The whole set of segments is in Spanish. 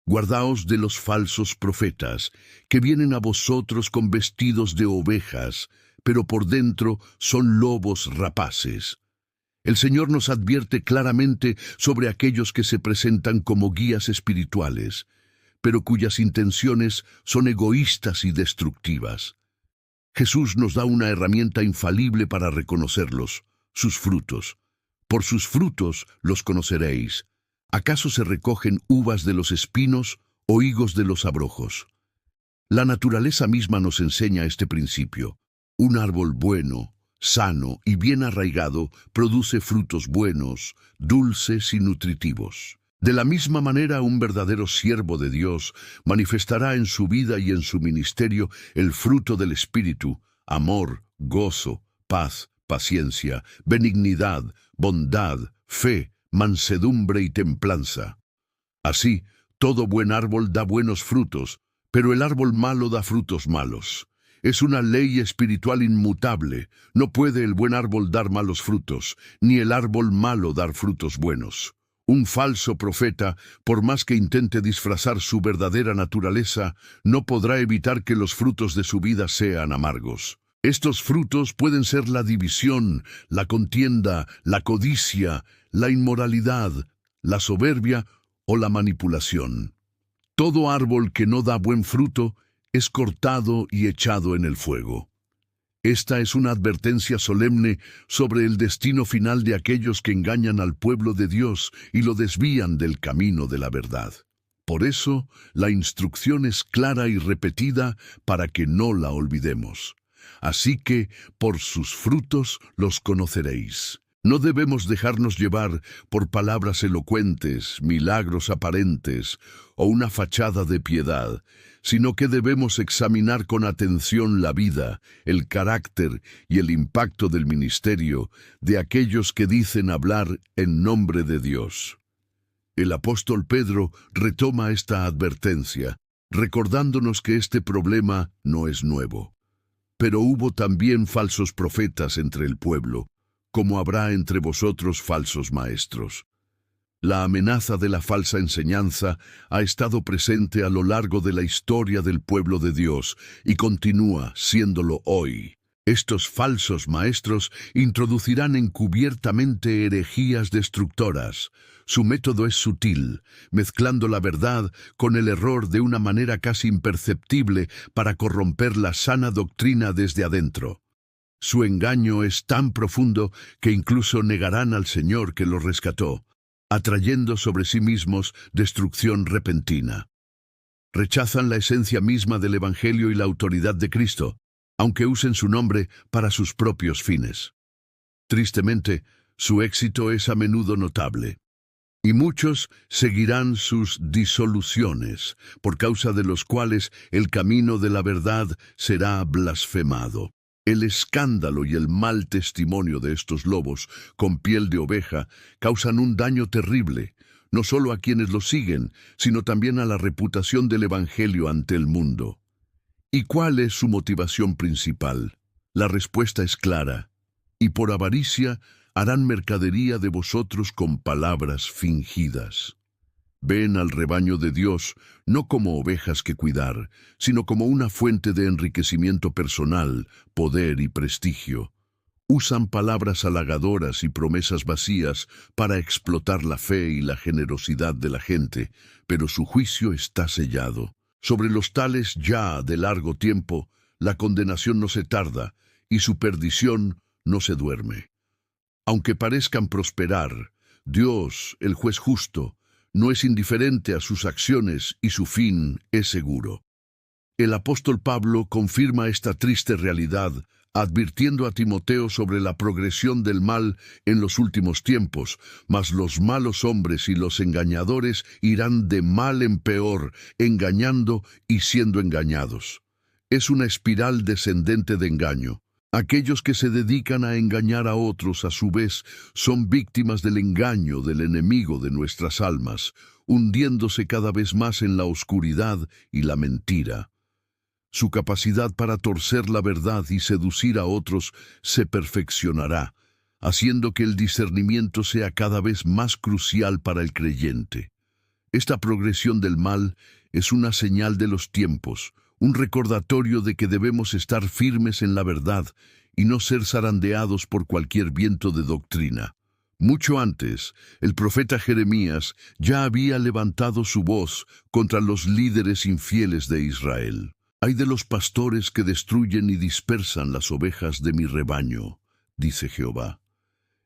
Guardaos de los falsos profetas, que vienen a vosotros con vestidos de ovejas, pero por dentro son lobos rapaces. El Señor nos advierte claramente sobre aquellos que se presentan como guías espirituales, pero cuyas intenciones son egoístas y destructivas. Jesús nos da una herramienta infalible para reconocerlos, sus frutos. Por sus frutos los conoceréis. ¿Acaso se recogen uvas de los espinos o higos de los abrojos? La naturaleza misma nos enseña este principio. Un árbol bueno, sano y bien arraigado produce frutos buenos, dulces y nutritivos. De la misma manera, un verdadero siervo de Dios manifestará en su vida y en su ministerio el fruto del Espíritu: amor, gozo, paz, paciencia, benignidad, bondad, fe, mansedumbre y templanza. Así, todo buen árbol da buenos frutos, pero el árbol malo da frutos malos. Es una ley espiritual inmutable. No puede el buen árbol dar malos frutos, ni el árbol malo dar frutos buenos. Un falso profeta, por más que intente disfrazar su verdadera naturaleza, no podrá evitar que los frutos de su vida sean amargos. Estos frutos pueden ser la división, la contienda, la codicia, la inmoralidad, la soberbia o la manipulación. Todo árbol que no da buen fruto es cortado y echado en el fuego. Esta es una advertencia solemne sobre el destino final de aquellos que engañan al pueblo de Dios y lo desvían del camino de la verdad. Por eso, la instrucción es clara y repetida para que no la olvidemos. Así que, por sus frutos los conoceréis. No debemos dejarnos llevar por palabras elocuentes, milagros aparentes o una fachada de piedad, sino que debemos examinar con atención la vida, el carácter y el impacto del ministerio de aquellos que dicen hablar en nombre de Dios. El apóstol Pedro retoma esta advertencia, recordándonos que este problema no es nuevo. Pero hubo también falsos profetas entre el pueblo, como habrá entre vosotros falsos maestros. La amenaza de la falsa enseñanza ha estado presente a lo largo de la historia del pueblo de Dios y continúa siéndolo hoy. Estos falsos maestros introducirán encubiertamente herejías destructoras. Su método es sutil, mezclando la verdad con el error de una manera casi imperceptible para corromper la sana doctrina desde adentro. Su engaño es tan profundo que incluso negarán al Señor que los rescató, atrayendo sobre sí mismos destrucción repentina. Rechazan la esencia misma del Evangelio y la autoridad de Cristo, aunque usen su nombre para sus propios fines. Tristemente, su éxito es a menudo notable, y muchos seguirán sus disoluciones, por causa de los cuales el camino de la verdad será blasfemado. El escándalo y el mal testimonio de estos lobos con piel de oveja causan un daño terrible, no solo a quienes los siguen, sino también a la reputación del Evangelio ante el mundo. ¿Y cuál es su motivación principal? La respuesta es clara: y por avaricia harán mercadería de vosotros con palabras fingidas. Ven al rebaño de Dios no como ovejas que cuidar, sino como una fuente de enriquecimiento personal, poder y prestigio. Usan palabras halagadoras y promesas vacías para explotar la fe y la generosidad de la gente, pero su juicio está sellado. Sobre los tales ya de largo tiempo, la condenación no se tarda y su perdición no se duerme. Aunque parezcan prosperar, Dios, el juez justo, no es indiferente a sus acciones y su fin es seguro. El apóstol Pablo confirma esta triste realidad, advirtiendo a Timoteo sobre la progresión del mal en los últimos tiempos, mas los malos hombres y los engañadores irán de mal en peor, engañando y siendo engañados. Es una espiral descendente de engaño. Aquellos que se dedican a engañar a otros, a su vez, son víctimas del engaño del enemigo de nuestras almas, hundiéndose cada vez más en la oscuridad y la mentira. Su capacidad para torcer la verdad y seducir a otros se perfeccionará, haciendo que el discernimiento sea cada vez más crucial para el creyente. Esta progresión del mal es una señal de los tiempos, un recordatorio de que debemos estar firmes en la verdad y no ser zarandeados por cualquier viento de doctrina. Mucho antes, el profeta Jeremías ya había levantado su voz contra los líderes infieles de Israel. «Ay de los pastores que destruyen y dispersan las ovejas de mi rebaño», dice Jehová.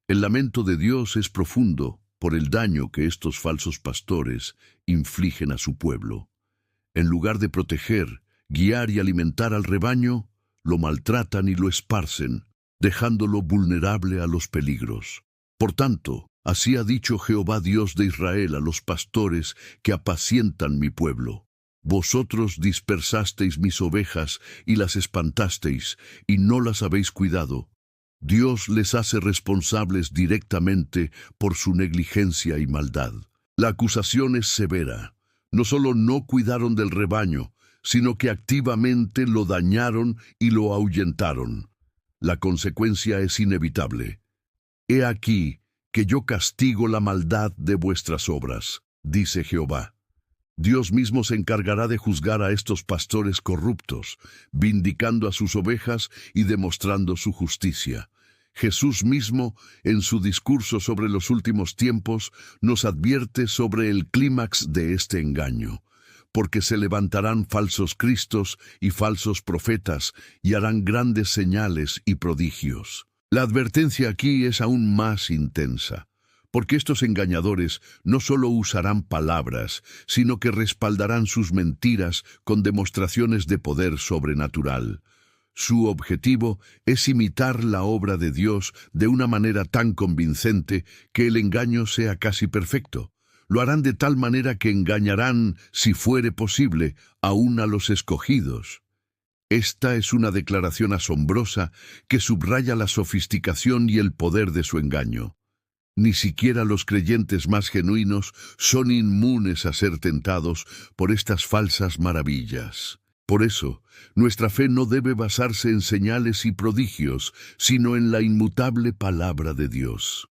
El lamento de Dios es profundo por el daño que estos falsos pastores infligen a su pueblo. En lugar de proteger, guiar y alimentar al rebaño, lo maltratan y lo esparcen, dejándolo vulnerable a los peligros. Por tanto, así ha dicho Jehová Dios de Israel a los pastores que apacientan mi pueblo: vosotros dispersasteis mis ovejas y las espantasteis, y no las habéis cuidado. Dios les hace responsables directamente por su negligencia y maldad. La acusación es severa. No solo no cuidaron del rebaño, sino que activamente lo dañaron y lo ahuyentaron. La consecuencia es inevitable. He aquí que yo castigo la maldad de vuestras obras, dice Jehová. Dios mismo se encargará de juzgar a estos pastores corruptos, vindicando a sus ovejas y demostrando su justicia. Jesús mismo, en su discurso sobre los últimos tiempos, nos advierte sobre el clímax de este engaño, porque se levantarán falsos cristos y falsos profetas y harán grandes señales y prodigios. La advertencia aquí es aún más intensa, porque estos engañadores no solo usarán palabras, sino que respaldarán sus mentiras con demostraciones de poder sobrenatural. Su objetivo es imitar la obra de Dios de una manera tan convincente que el engaño sea casi perfecto. Lo harán de tal manera que engañarán, si fuere posible, aún a los escogidos. Esta es una declaración asombrosa que subraya la sofisticación y el poder de su engaño. Ni siquiera los creyentes más genuinos son inmunes a ser tentados por estas falsas maravillas. Por eso, nuestra fe no debe basarse en señales y prodigios, sino en la inmutable palabra de Dios.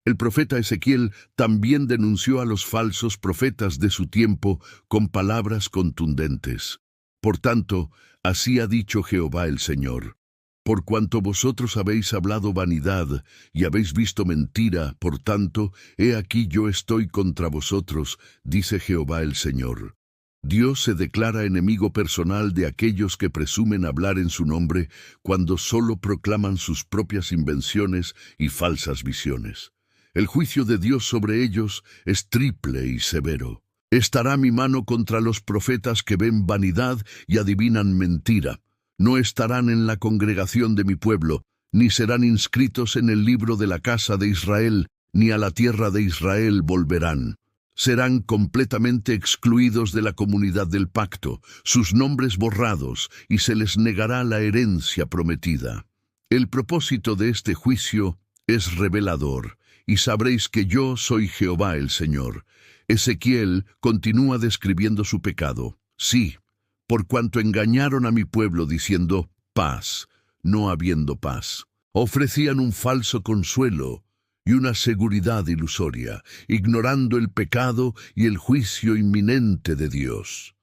El profeta Ezequiel también denunció a los falsos profetas de su tiempo con palabras contundentes. Por tanto, así ha dicho Jehová el Señor: por cuanto vosotros habéis hablado vanidad y habéis visto mentira, por tanto, he aquí yo estoy contra vosotros, dice Jehová el Señor. Dios se declara enemigo personal de aquellos que presumen hablar en su nombre cuando solo proclaman sus propias invenciones y falsas visiones. El juicio de Dios sobre ellos es triple y severo. Estará mi mano contra los profetas que ven vanidad y adivinan mentira. No estarán en la congregación de mi pueblo, ni serán inscritos en el libro de la casa de Israel, ni a la tierra de Israel volverán. Serán completamente excluidos de la comunidad del pacto, sus nombres borrados, y se les negará la herencia prometida. El propósito de este juicio es revelador, y sabréis que yo soy Jehová el Señor. Ezequiel continúa describiendo su pecado. Sí, por cuanto engañaron a mi pueblo diciendo paz, no habiendo paz. Ofrecían un falso consuelo y una seguridad ilusoria, ignorando el pecado y el juicio inminente de Dios.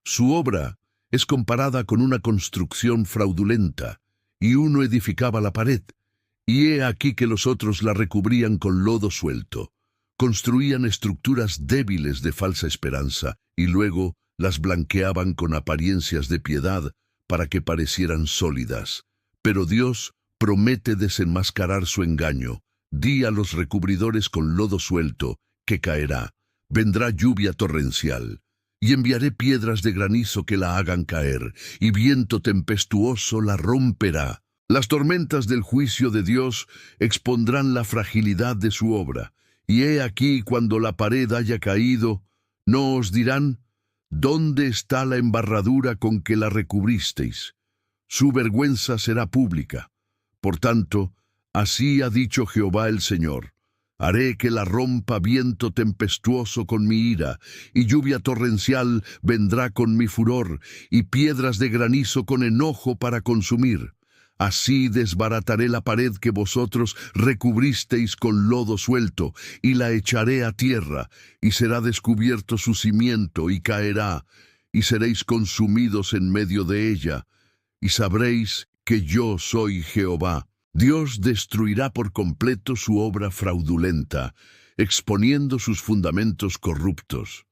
Su obra es comparada con una construcción fraudulenta, y uno edificaba la pared, y he aquí que los otros la recubrían con lodo suelto. Construían estructuras débiles de falsa esperanza, y luego las blanqueaban con apariencias de piedad para que parecieran sólidas. Pero Dios promete desenmascarar su engaño. Di a los recubridores con lodo suelto que caerá. Vendrá lluvia torrencial, y enviaré piedras de granizo que la hagan caer, y viento tempestuoso la romperá. Las tormentas del juicio de Dios expondrán la fragilidad de su obra, y he aquí cuando la pared haya caído, ¿no os dirán: ¿dónde está la embarradura con que la recubristeis? Su vergüenza será pública. Por tanto, así ha dicho Jehová el Señor: haré que la rompa viento tempestuoso con mi ira, y lluvia torrencial vendrá con mi furor, y piedras de granizo con enojo para consumir. Así desbarataré la pared que vosotros recubristeis con lodo suelto, y la echaré a tierra, y será descubierto su cimiento, y caerá, y seréis consumidos en medio de ella, y sabréis que yo soy Jehová. Dios destruirá por completo su obra fraudulenta, exponiendo sus fundamentos corruptos.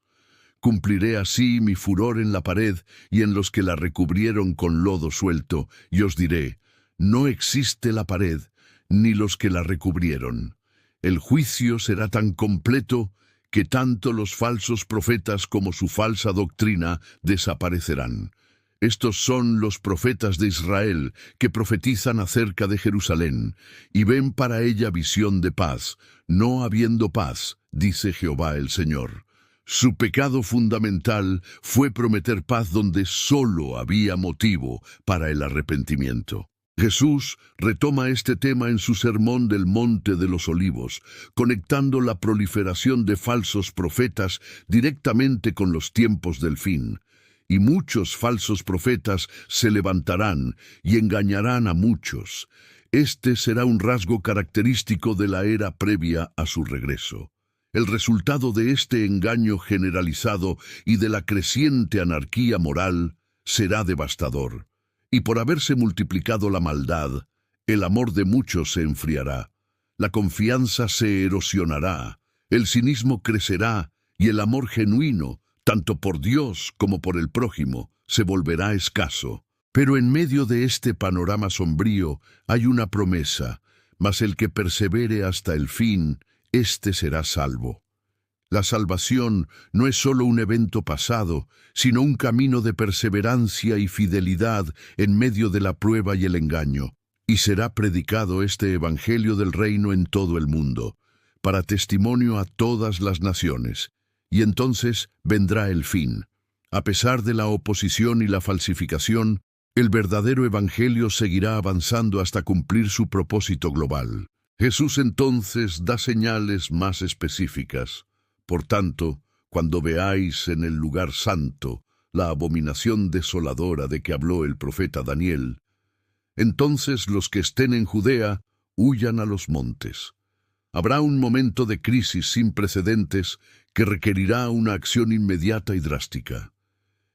Cumpliré así mi furor en la pared y en los que la recubrieron con lodo suelto, y os diré: no existe la pared, ni los que la recubrieron. El juicio será tan completo que tanto los falsos profetas como su falsa doctrina desaparecerán. Estos son los profetas de Israel, que profetizan acerca de Jerusalén, y ven para ella visión de paz, no habiendo paz, dice Jehová el Señor. Su pecado fundamental fue prometer paz donde solo había motivo para el arrepentimiento. Jesús retoma este tema en su sermón del Monte de los Olivos, conectando la proliferación de falsos profetas directamente con los tiempos del fin. Y muchos falsos profetas se levantarán y engañarán a muchos. Este será un rasgo característico de la era previa a su regreso. El resultado de este engaño generalizado y de la creciente anarquía moral será devastador. Y por haberse multiplicado la maldad, el amor de muchos se enfriará, la confianza se erosionará, el cinismo crecerá y el amor genuino, tanto por Dios como por el prójimo, se volverá escaso. Pero en medio de este panorama sombrío hay una promesa: mas el que persevere hasta el fin, éste será salvo. La salvación no es solo un evento pasado, sino un camino de perseverancia y fidelidad en medio de la prueba y el engaño. Y será predicado este evangelio del reino en todo el mundo, para testimonio a todas las naciones. Y entonces vendrá el fin. A pesar de la oposición y la falsificación, el verdadero evangelio seguirá avanzando hasta cumplir su propósito global. Jesús entonces da señales más específicas. Por tanto, cuando veáis en el lugar santo la abominación desoladora de que habló el profeta Daniel, entonces los que estén en Judea huyan a los montes. Habrá un momento de crisis sin precedentes que requerirá una acción inmediata y drástica.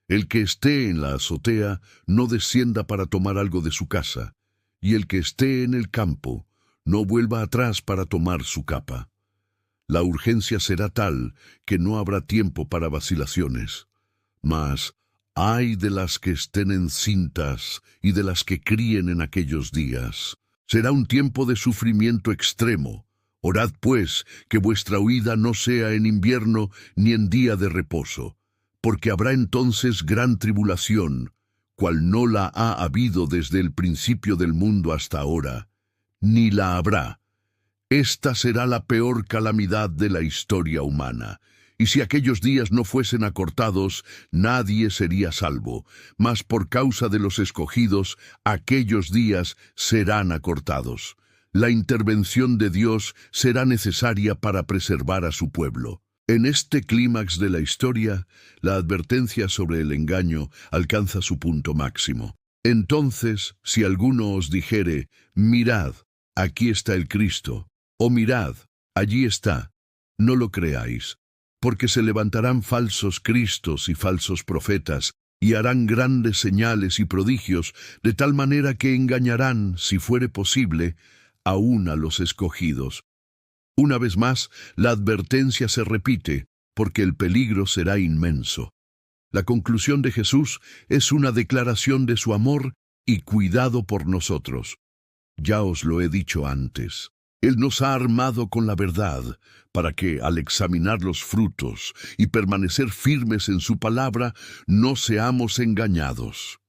El que esté en la azotea no descienda para tomar algo de su casa, y el que esté en el campo no vuelva atrás para tomar su capa. La urgencia será tal que no habrá tiempo para vacilaciones. Mas, ay de las que estén encintas y de las que críen en aquellos días. Será un tiempo de sufrimiento extremo. Orad pues que vuestra huida no sea en invierno ni en día de reposo, porque habrá entonces gran tribulación, cual no la ha habido desde el principio del mundo hasta ahora, ni la habrá. Esta será la peor calamidad de la historia humana, y si aquellos días no fuesen acortados, nadie sería salvo, mas por causa de los escogidos, aquellos días serán acortados. La intervención de Dios será necesaria para preservar a su pueblo. En este clímax de la historia, la advertencia sobre el engaño alcanza su punto máximo. Entonces, si alguno os dijere: mirad, aquí está el Cristo, o mirad, allí está, no lo creáis, porque se levantarán falsos cristos y falsos profetas, y harán grandes señales y prodigios, de tal manera que engañarán, si fuere posible, aún a los escogidos. Una vez más, la advertencia se repite, porque el peligro será inmenso. La conclusión de Jesús es una declaración de su amor y cuidado por nosotros. Ya os lo he dicho antes. Él nos ha armado con la verdad, para que, al examinar los frutos y permanecer firmes en su palabra, no seamos engañados.